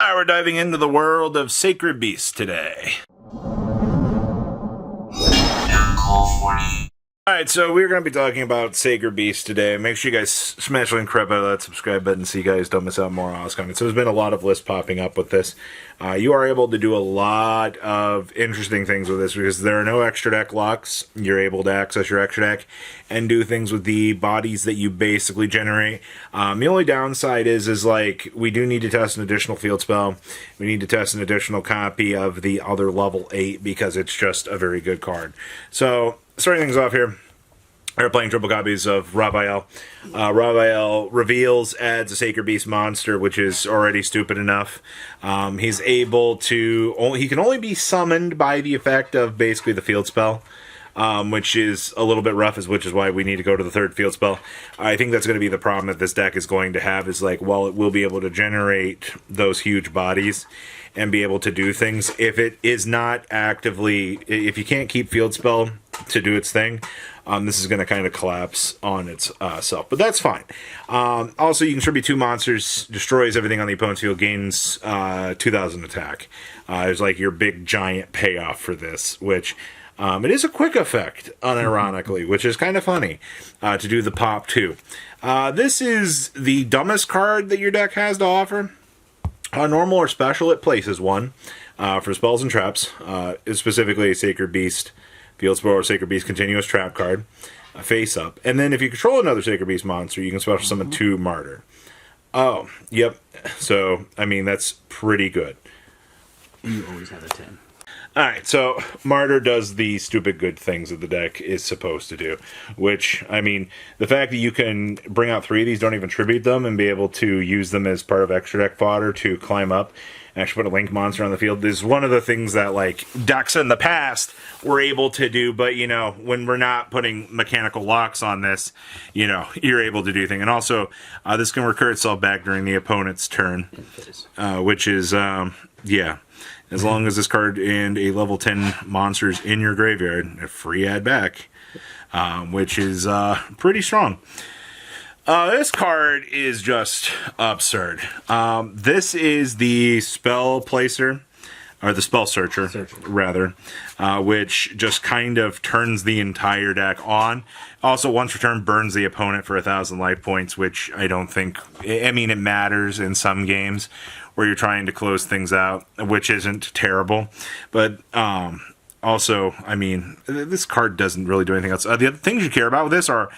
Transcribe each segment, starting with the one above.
We're diving into the world of Sacred Beasts today. Alright, so we're going to be talking about Sacred Beasts today. Make sure you guys smash the link right by that subscribe button so you guys don't miss out more on this content. So there's been a lot of lists popping up with this. You are able to do a lot of interesting things with this because there are no extra deck locks. You're able to access your extra deck and do things with the bodies that you basically generate. The only downside is like we do need to test an additional field spell. We need to test an additional copy of the other level 8 because it's just a very good card. So starting things off here, we're playing triple copies of Raphael. Raphael reveals, adds a Sacred Beast monster, which is already stupid enough. He's able to... he can only be summoned by the effect of basically the field spell, which is a little bit rough, which is why we need to go to the third field spell. I think that's going to be the problem that this deck is going to have, is like, well, it will be able to generate those huge bodies and be able to do things. If it is not actively... if you can't keep field spell to do its thing, this is going to kind of collapse on itself, but that's fine. Also, you can contribute 2 monsters, destroys everything on the opponent's field, gains 2,000 attack. There's like your big giant payoff for this, which it is a quick effect, unironically, which is kind of funny to do the pop too. This is the dumbest card that your deck has to offer. Normal or special, it places 1 for spells and traps, specifically a Sacred Beast Field Spell or Sacred Beast continuous trap card, face up. And then if you control another Sacred Beast monster, you can special summon 2 Martyr. Oh, yep. So, I mean, that's pretty good. You always have a 10. Alright, so Martyr does the stupid good things that the deck is supposed to do. Which, I mean, the fact that you can bring out 3 of these, don't even tribute them, and be able to use them as part of extra deck fodder to climb up and actually put a link monster on the field is one of the things that, like, decks in the past were able to do, but, you know, when we're not putting mechanical locks on this, you know, you're able to do things. And also, this can recur itself back during the opponent's turn, which is, yeah. As long as this card and a level 10 monster is in your graveyard, a free add back, which is pretty strong. This card is just absurd. This is the spell placer, or the spell searcher, rather, which just kind of turns the entire deck on. Also, once per turn, burns the opponent for 1,000 life points, which I don't think... I mean, it matters in some games where you're trying to close things out, which isn't terrible. But also, I mean, this card doesn't really do anything else. The other things you care about with this are...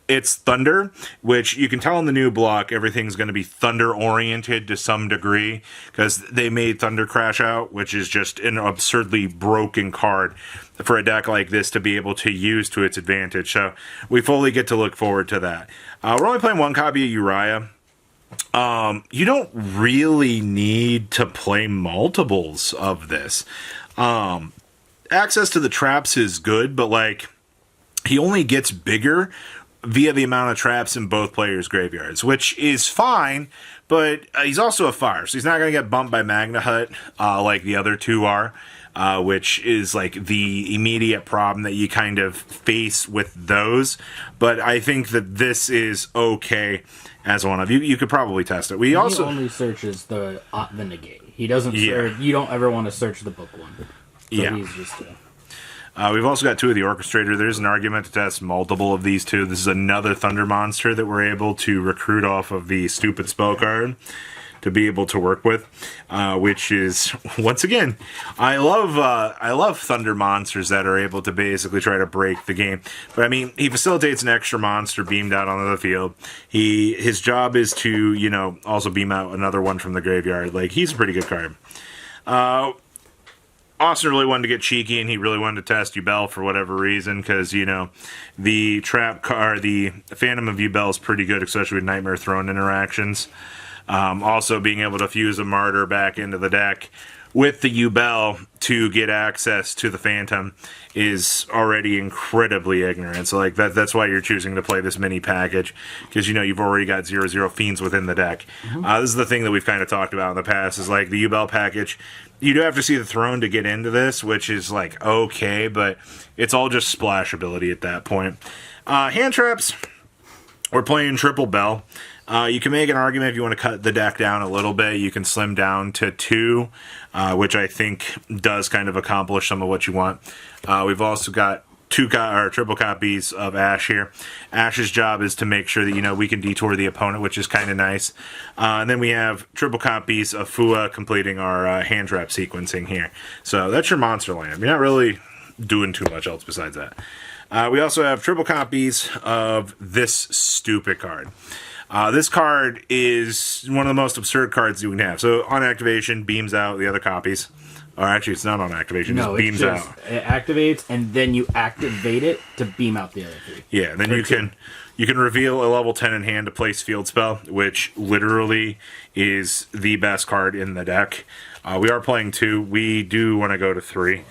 it's Thunder, which you can tell in the new block, everything's going to be Thunder-oriented to some degree, because they made Thunder Crash Out, which is just an absurdly broken card for a deck like this to be able to use to its advantage. So we fully get to look forward to that. We're only playing 1 copy of Uriah. You don't really need to play multiples of this. Access to the traps is good, but like he only gets bigger via the amount of traps in both players' graveyards, which is fine, but he's also a fire, so he's not going to get bumped by Magna Hut like the other 2 are, which is like the immediate problem that you kind of face with those. But I think that this is okay as one of you could probably test it. He only searches the negate. He doesn't search. You don't ever want to search the book one. So yeah. He's just we've also got 2 of the Orchestrator. There's an argument to test multiple of these 2. This is another Thunder monster that we're able to recruit off of the stupid spell card to be able to work with, which is, once again, I love Thunder monsters that are able to basically try to break the game. But I mean, he facilitates an extra monster beamed out onto the field. His job is to, you know, also beam out another one from the graveyard. Like, he's a pretty good card. Austin really wanted to get cheeky, and he really wanted to test Yubel for whatever reason, because, you know, the trap card, the Phantom of Yubel is pretty good, especially with Nightmare Throne interactions. Also, being able to fuse a Martyr back into the deck with the Yubel to get access to the Phantom is already incredibly ignorant. So, like, that's why you're choosing to play this mini package, because, you know, you've already got 0/0 Fiends within the deck. This is the thing that we've kind of talked about in the past, is, like, the Yubel package. You do have to see the Throne to get into this, which is, like, okay, but it's all just splash ability at that point. Hand traps, we're playing Triple Bell. You can make an argument if you want to cut the deck down a little bit. You can slim down to 2, which I think does kind of accomplish some of what you want. We've also got triple copies of Ash here. Ash's job is to make sure that we can detour the opponent, which is kind of nice. And then we have triple copies of Fua completing our hand trap sequencing here. So that's your monster land. You're not really doing too much else besides that. We also have triple copies of this stupid card. This card is one of the most absurd cards you can have. So on activation, beams out the other copies. Or actually, it's not on activation. No, it beams out. It activates, and then you activate it to beam out the other 3. Yeah, and then you can reveal a level 10 in hand to place field spell, which literally is the best card in the deck. We are playing 2. We do want to go to 3.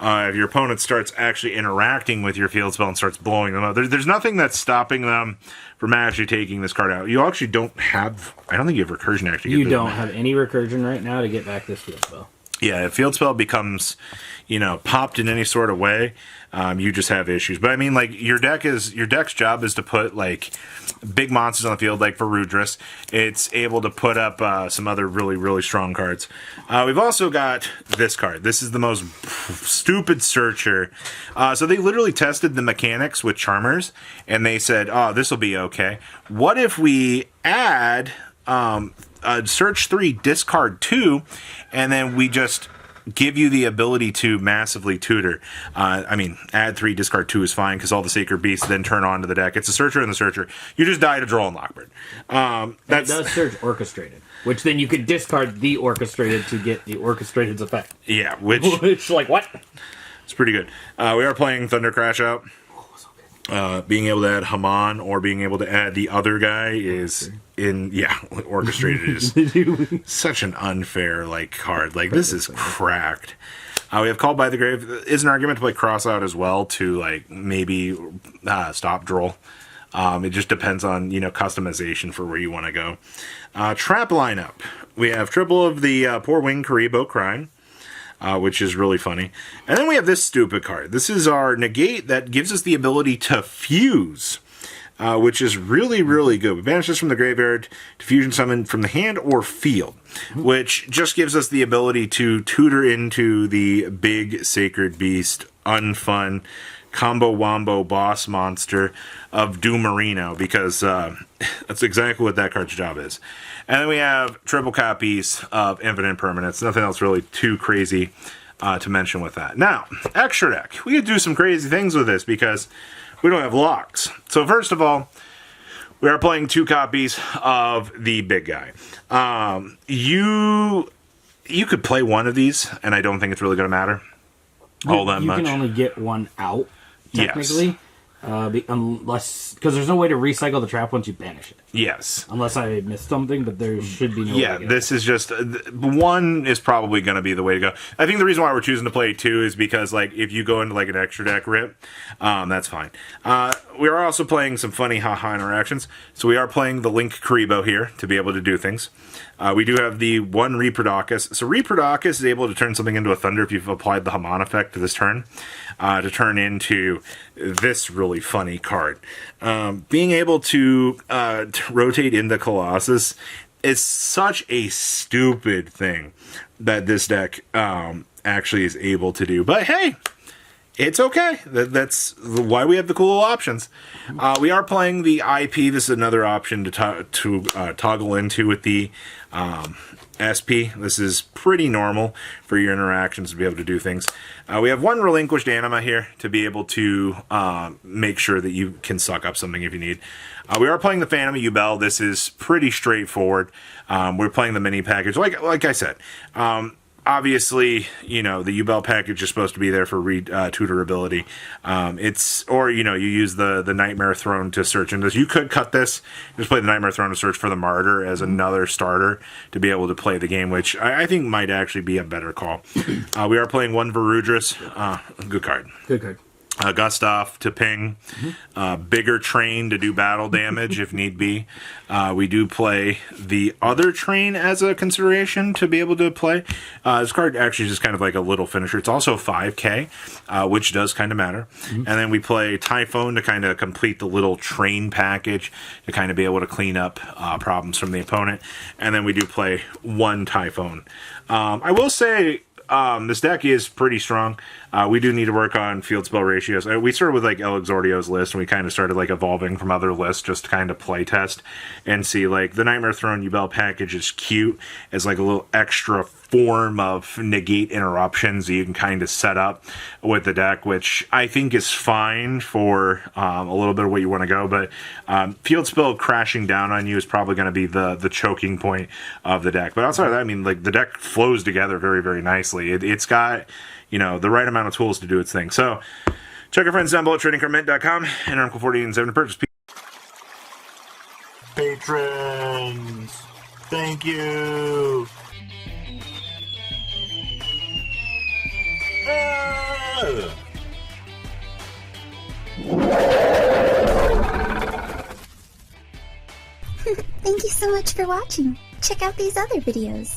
If your opponent starts actually interacting with your field spell and starts blowing them up, there's nothing that's stopping them from actually taking this card out. You actually don't have... I don't think you have recursion actually. You don't have any recursion right now to get back this field spell. Yeah, if field spell becomes, popped in any sort of way, you just have issues. But I mean, like your deck's job is to put like big monsters on the field, like for Rudris. It's able to put up some other really, really strong cards. We've also got this card. This is the most stupid searcher. So they literally tested the mechanics with Charmers, and they said, "Oh, this will be okay. What if we add?" Search 3, discard 2, and then we just give you the ability to massively tutor. Add 3, discard 2 is fine because all the Sacred Beasts then turn on to the deck. It's a Searcher and the Searcher. You just die to Droll and Lockbird. That does search Orchestrated, which then you could discard the Orchestrated to get the Orchestrated's effect. Yeah, which... Which, like, what? It's pretty good. We are playing Thunder Crash Out. Being able to add Haman or being able to add the other guy is Orchestrated is such an unfair card. This is cracked. We have Called by the Grave. Is an argument to play Cross Out as well to maybe stop Droll. It just depends on customization for where you want to go. Trap lineup. We have triple of the Poor Winged Karibo crying. Which is really funny. And then we have this stupid card. This is our Negate that gives us the ability to fuse, which is really, really good. We banish this from the graveyard to fusion summon from the hand or field, which just gives us the ability to tutor into the big Sacred Beast, unfun, combo wombo boss monster of Doomarino, because that's exactly what that card's job is. And then we have triple copies of Infinite Permanence. Nothing else really too crazy to mention with that. Now, extra deck. We could do some crazy things with this because we don't have locks. So first of all, we are playing 2 copies of the big guy. You could play one of these, and I don't think it's really going to matter all that much. You can only get one out, technically. Yes. Unless, because there's no way to recycle the trap once you banish it. Yes. Unless I missed something, but there should be no way. Yeah, this is just... one is probably going to be the way to go. I think the reason why we're choosing to play 2 is because, if you go into, an extra deck rip, that's fine. We are also playing some funny haha interactions. So we are playing the Link Karibo here to be able to do things. We do have the 1 Reaperdocus. So Reaperdocus is able to turn something into a Thunder if you've applied the Haman effect to this turn. To turn into this really funny card. Being able to rotate into Colossus is such a stupid thing that this deck actually is able to do. But hey, it's okay. That's why we have the cool options. We are playing the IP. This is another option to toggle into with the SP. This is pretty normal for your interactions to be able to do things. We have 1 Relinquished Anima here to be able to make sure that you can suck up something if you need. We are playing the Phantom of Yubel. This is pretty straightforward. We're playing the mini package. Like I said, obviously, the Yubel package is supposed to be there for tutorability. You use the Nightmare Throne to search into this. You could cut this, just play the Nightmare Throne to search for the Martyr as another starter to be able to play the game, which I think might actually be a better call. We are playing 1 Varudris. Good card. Good card. Gustav to ping, bigger train to do battle damage if need be. We do play the other train as a consideration to be able to play. This card actually is just kind of like a little finisher. It's also 5k, which does kind of matter. And then we play Typhoon to kind of complete the little train package to kind of be able to clean up problems from the opponent. And then we do play one Typhoon. I will say, this deck is pretty strong. We do need to work on field spell ratios. We started with like El Exordio's list, and we kind of started like evolving from other lists just to kind of play test and see. Like the Nightmare Throne Yubel package is cute as like a little extra form of negate interruptions that you can kind of set up with the deck, which I think is fine for a little bit of what you want to go. But field spell crashing down on you is probably going to be the choking point of the deck. But outside of that, I mean, like the deck flows together very, very nicely. It's got, you know, the right amount of tools to do its thing. So check our friends down below at tradingcardmint.com and Uncle 40 to purchase. Patrons, thank you. Thank you so much for watching. Check out these other videos.